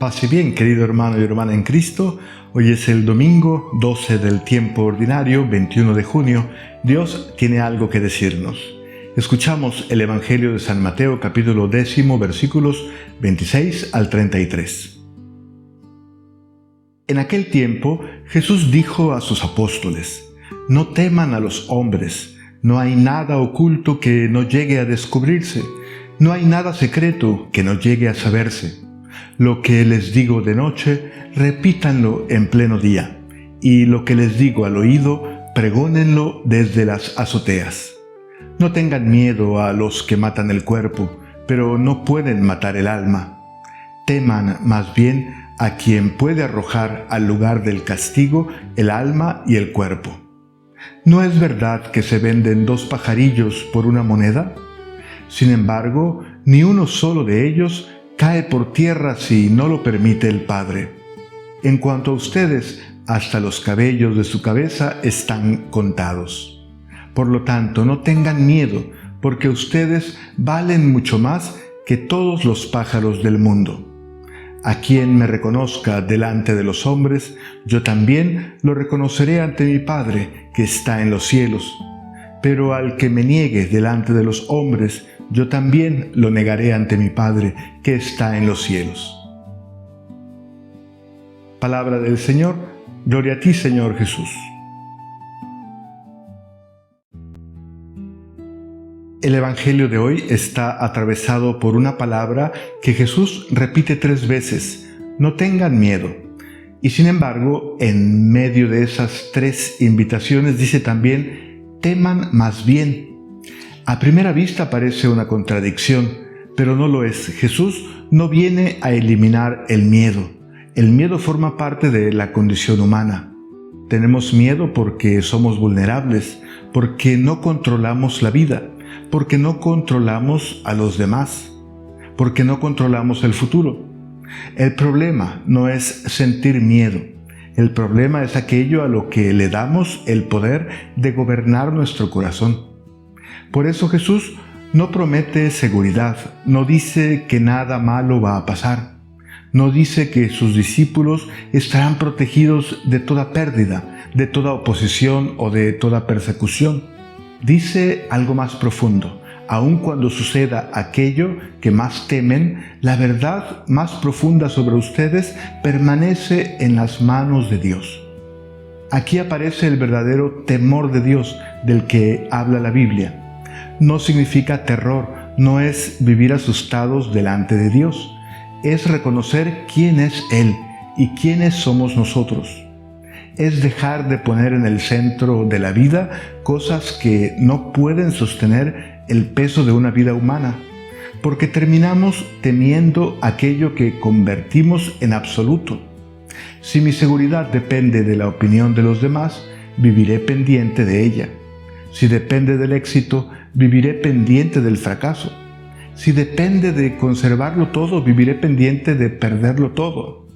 Paz y bien, querido hermano y hermana en Cristo. Hoy es el domingo 12 del tiempo ordinario, 21 de junio. Dios tiene algo que decirnos. Escuchamos el Evangelio de San Mateo, capítulo 10, versículos 26 al 33. En aquel tiempo, Jesús dijo a sus apóstoles: «No teman a los hombres, no hay nada oculto que no llegue a descubrirse, no hay nada secreto que no llegue a saberse. Lo que les digo de noche, repítanlo en pleno día, y lo que les digo al oído, pregónenlo desde las azoteas. No tengan miedo a los que matan el cuerpo, pero no pueden matar el alma. Teman más bien a quien puede arrojar al lugar del castigo el alma y el cuerpo. ¿No es verdad que se venden 2 pajarillos por una moneda? Sin embargo, ni uno solo de ellos cae por tierra si no lo permite el Padre. En cuanto a ustedes, hasta los cabellos de su cabeza están contados. Por lo tanto, no tengan miedo, porque ustedes valen mucho más que todos los pájaros del mundo. A quien me reconozca delante de los hombres, yo también lo reconoceré ante mi Padre que está en los cielos. Pero al que me niegue delante de los hombres, yo también lo negaré ante mi Padre que está en los cielos». Palabra del Señor. Gloria a ti, Señor Jesús. El Evangelio de hoy está atravesado por una palabra que Jesús repite 3 veces: no tengan miedo. Y sin embargo, en medio de esas 3 invitaciones dice también: teman más bien. A primera vista parece una contradicción, pero no lo es. Jesús no viene a eliminar el miedo. El miedo forma parte de la condición humana. Tenemos miedo porque somos vulnerables, porque no controlamos la vida, porque no controlamos a los demás, porque no controlamos el futuro. El problema no es sentir miedo. El problema es aquello a lo que le damos el poder de gobernar nuestro corazón. Por eso Jesús no promete seguridad, no dice que nada malo va a pasar, no dice que sus discípulos estarán protegidos de toda pérdida, de toda oposición o de toda persecución. Dice algo más profundo: aun cuando suceda aquello que más temen, la verdad más profunda sobre ustedes permanece en las manos de Dios. Aquí aparece el verdadero temor de Dios del que habla la Biblia. No significa terror, no es vivir asustados delante de Dios. Es reconocer quién es Él y quiénes somos nosotros. Es dejar de poner en el centro de la vida cosas que no pueden sostener el peso de una vida humana, porque terminamos temiendo aquello que convertimos en absoluto. Si mi seguridad depende de la opinión de los demás, viviré pendiente de ella. Si depende del éxito, viviré pendiente del fracaso. Si depende de conservarlo todo, viviré pendiente de perderlo todo.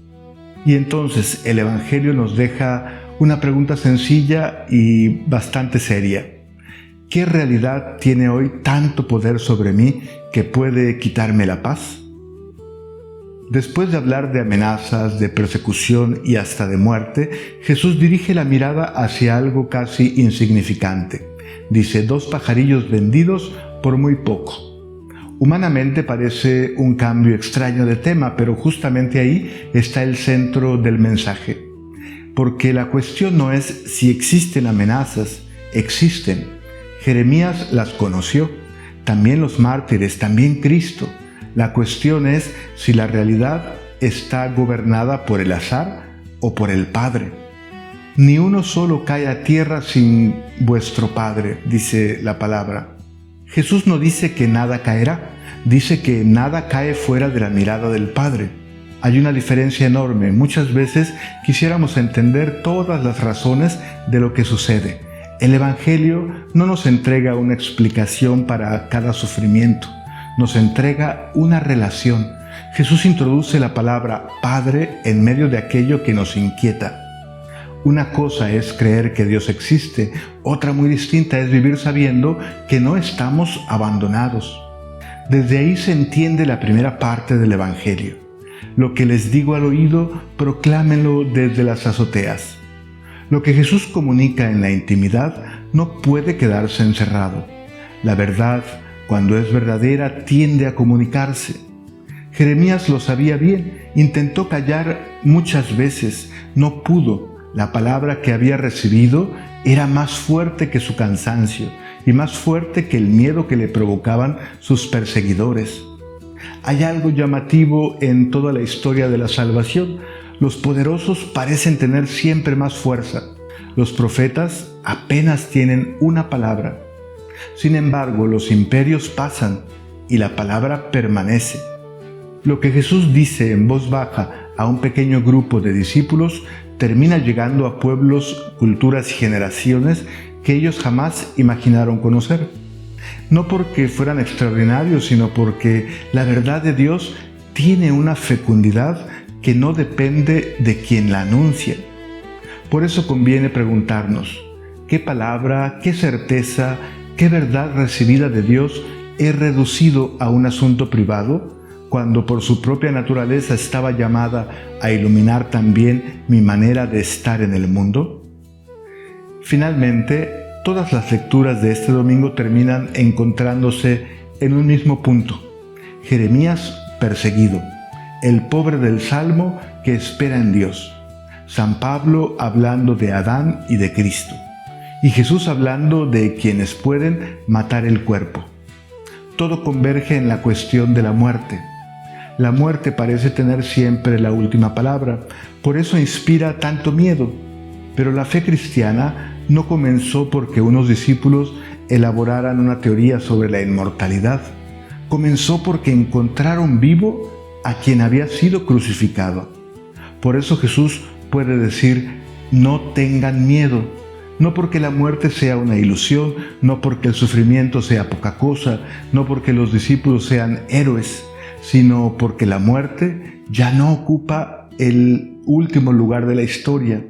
Y entonces el Evangelio nos deja una pregunta sencilla y bastante seria. ¿Qué realidad tiene hoy tanto poder sobre mí que puede quitarme la paz? Después de hablar de amenazas, de persecución y hasta de muerte, Jesús dirige la mirada hacia algo casi insignificante. Dice: 2 pajarillos vendidos por muy poco. Humanamente parece un cambio extraño de tema, pero justamente ahí está el centro del mensaje. Porque la cuestión no es si existen amenazas, existen. Jeremías las conoció, también los mártires, también Cristo. La cuestión es si la realidad está gobernada por el azar o por el Padre. Ni uno solo cae a tierra sin vuestro Padre, dice la palabra. Jesús no dice que nada caerá, dice que nada cae fuera de la mirada del Padre. Hay una diferencia enorme. Muchas veces quisiéramos entender todas las razones de lo que sucede. El Evangelio no nos entrega una explicación para cada sufrimiento, nos entrega una relación. Jesús introduce la palabra Padre en medio de aquello que nos inquieta. Una cosa es creer que Dios existe, otra muy distinta es vivir sabiendo que no estamos abandonados. Desde ahí se entiende la primera parte del Evangelio. Lo que les digo al oído, proclámenlo desde las azoteas. Lo que Jesús comunica en la intimidad no puede quedarse encerrado. La verdad, cuando es verdadera, tiende a comunicarse. Jeremías lo sabía bien, intentó callar muchas veces, no pudo. La palabra que había recibido era más fuerte que su cansancio y más fuerte que el miedo que le provocaban sus perseguidores. Hay algo llamativo en toda la historia de la salvación. Los poderosos parecen tener siempre más fuerza. Los profetas apenas tienen una palabra. Sin embargo, los imperios pasan y la palabra permanece. Lo que Jesús dice en voz baja a un pequeño grupo de discípulos termina llegando a pueblos, culturas y generaciones que ellos jamás imaginaron conocer. No porque fueran extraordinarios, sino porque la verdad de Dios tiene una fecundidad que no depende de quien la anuncia. Por eso conviene preguntarnos, ¿qué palabra, qué certeza, qué verdad recibida de Dios he reducido a un asunto privado, cuando por su propia naturaleza estaba llamada a iluminar también mi manera de estar en el mundo? Finalmente, todas las lecturas de este domingo terminan encontrándose en un mismo punto. Jeremías perseguido, el pobre del Salmo que espera en Dios. San Pablo hablando de Adán y de Cristo. Y Jesús hablando de quienes pueden matar el cuerpo. Todo converge en la cuestión de la muerte. La muerte parece tener siempre la última palabra, por eso inspira tanto miedo. Pero la fe cristiana no comenzó porque unos discípulos elaboraran una teoría sobre la inmortalidad. Comenzó porque encontraron vivo a quien había sido crucificado. Por eso Jesús puede decir, no tengan miedo, no porque la muerte sea una ilusión, no porque el sufrimiento sea poca cosa, no porque los discípulos sean héroes, sino porque la muerte ya no ocupa el último lugar de la historia.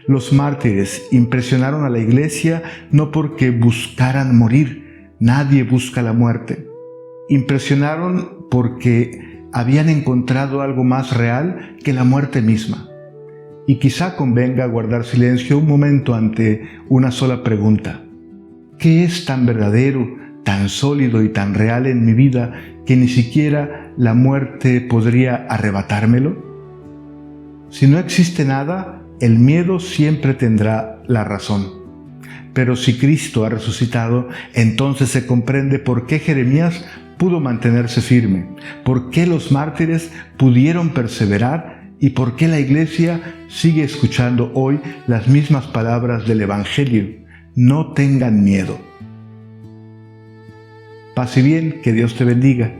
Los mártires impresionaron a la Iglesia no porque buscaran morir, nadie busca la muerte. Impresionaron porque habían encontrado algo más real que la muerte misma. Y quizá convenga guardar silencio un momento ante una sola pregunta. ¿Qué es tan verdadero, tan sólido y tan real en mi vida que ni siquiera la muerte podría arrebatármelo? Si no existe nada, el miedo siempre tendrá la razón. Pero si Cristo ha resucitado, entonces se comprende por qué Jeremías pudo mantenerse firme, por qué los mártires pudieron perseverar y por qué la Iglesia sigue escuchando hoy las mismas palabras del Evangelio. No tengan miedo. Paz y bien, que Dios te bendiga.